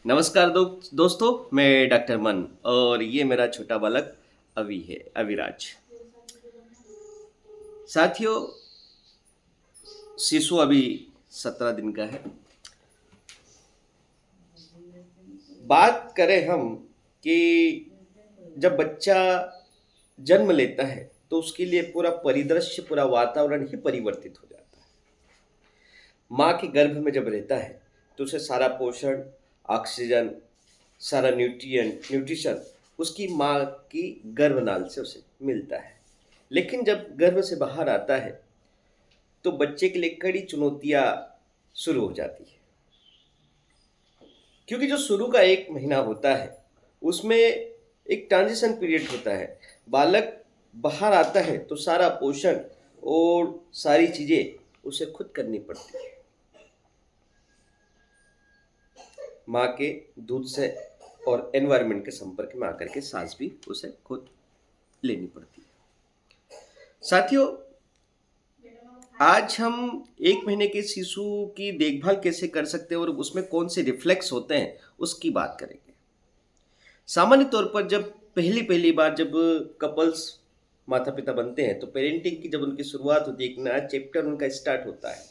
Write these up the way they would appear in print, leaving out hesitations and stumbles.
नमस्कार दोस्तों, मैं डॉक्टर मन और ये मेरा छोटा बालक अवि है, अविराज। साथियों, शिशु अभी 17 दिन का है। बात करें हम कि जब बच्चा जन्म लेता है तो उसके लिए पूरा परिदृश्य, पूरा वातावरण ही परिवर्तित हो जाता है। माँ के गर्भ में जब रहता है तो उसे सारा पोषण, ऑक्सीजन, सारा न्यूट्रिशन उसकी माँ की गर्भनाल से उसे मिलता है। लेकिन जब गर्भ से बाहर आता है तो बच्चे के लिए कड़ी चुनौतियाँ शुरू हो जाती है, क्योंकि जो शुरू का 1 महीना होता है उसमें एक ट्रांजिशन पीरियड होता है। बालक बाहर आता है तो सारा पोषण और सारी चीज़ें उसे खुद करनी पड़ती है। माँ के दूध से और एनवायरनमेंट के संपर्क में आकर के सांस भी उसे खुद लेनी पड़ती है। साथियों, आज हम 1 महीने के शिशु की देखभाल कैसे कर सकते हैं और उसमें कौन से रिफ्लेक्स होते हैं उसकी बात करेंगे। सामान्य तौर पर जब पहली बार जब कपल्स माता पिता बनते हैं तो पेरेंटिंग की जब उनकी शुरुआत होती है, एक नया चैप्टर उनका स्टार्ट होता है,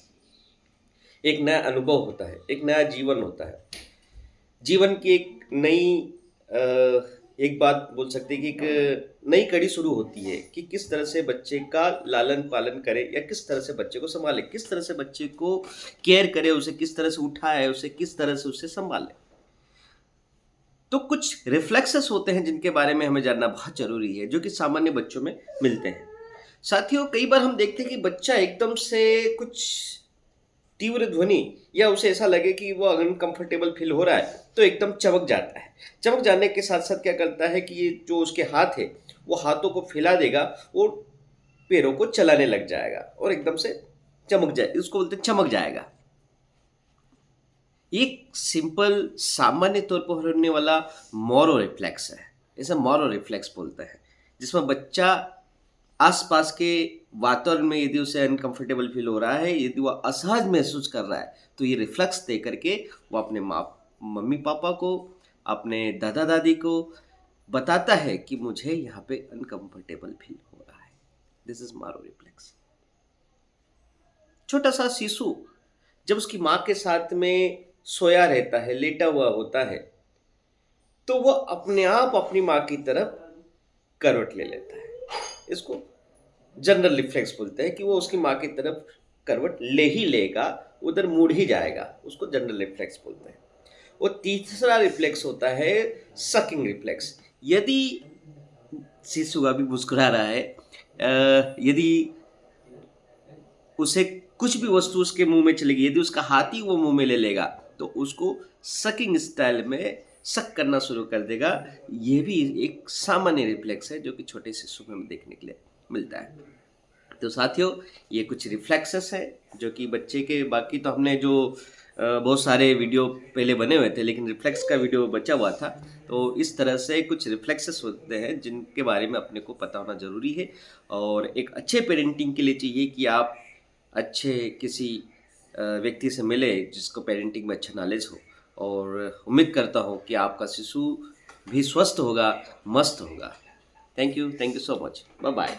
एक नया अनुभव होता है, एक नया जीवन होता है। जीवन की एक नई एक बात बोल सकते हैं कि एक नई कड़ी शुरू होती है कि किस तरह से बच्चे का लालन पालन करें या किस तरह से बच्चे को संभालें, किस तरह से बच्चे को केयर करें, उसे किस तरह से उठाए, उसे किस तरह से उसे संभालें। तो कुछ रिफ्लेक्सेस होते हैं जिनके बारे में हमें जानना बहुत जरूरी है, जो कि सामान्य बच्चों में मिलते हैं। साथियों, कई बार हम देखते हैं कि बच्चा एकदम से कुछ तीव्र ध्वनि या उसे ऐसा लगे कि वो अनकंफर्टेबल फील हो रहा है तो एकदम चमक जाता है। चमक जाने के साथ साथ क्या करता है कि ये जो उसके हाथ है वो हाथों को फैला देगा और पैरों को चलाने लग जाएगा और एकदम से चमक जाए, उसको बोलते हैं चमक जाएगा। एक सिंपल सामान्य तौर पर होने वाला मोरो रिफ्लेक्स है, इसे मोरो रिफ्लेक्स बोलते हैं, जिसमें बच्चा आसपास के वातावरण में यदि उसे अनकंफर्टेबल फील हो रहा है, यदि वह असहज महसूस कर रहा है तो ये रिफ्लेक्स दे करके वो अपने मम्मी पापा को, अपने दादा दादी को बताता है कि मुझे यहाँ पे अनकंफर्टेबल फील हो रहा है। दिस इज मारो रिफ्लेक्स। छोटा सा शिशु जब उसकी माँ के साथ में सोया रहता है, लेटा हुआ होता है, तो वह अपने आप अपनी माँ की तरफ करवट ले लेता है। इसको जनरल रिफ्लेक्स बोलते हैं कि वो उसकी माँ की तरफ करवट ले ही लेगा, उधर मुड़ ही जाएगा, उसको जनरल रिफ्लेक्स बोलते हैं। और तीसरा रिफ्लेक्स होता है सकिंग रिफ्लेक्स। यदि शिशु अभी मुस्कुरा रहा है, यदि उसे कुछ भी वस्तु उसके मुंह में चलेगी, यदि उसका हाथ ही वो मुंह में ले लेगा तो उसको सकिंग स्टाइल में सक करना शुरू कर देगा। ये भी एक सामान्य रिफ्लेक्स है जो कि छोटे शिशु में देखने के लिए मिलता है। तो साथियों, ये कुछ रिफ्लेक्सेस है जो कि बच्चे के, बाकी तो हमने जो बहुत सारे वीडियो पहले बने हुए थे लेकिन रिफ्लेक्स का वीडियो बचा हुआ था। तो इस तरह से कुछ रिफ्लेक्सेस होते हैं जिनके बारे में अपने को पता होना ज़रूरी है। और एक अच्छे पेरेंटिंग के लिए चाहिए कि आप अच्छे किसी व्यक्ति से मिले जिसको पेरेंटिंग में अच्छा नॉलेज हो, और उम्मीद करता हूँ कि आपका शिशु भी स्वस्थ होगा, मस्त होगा। Thank you so much. Bye bye.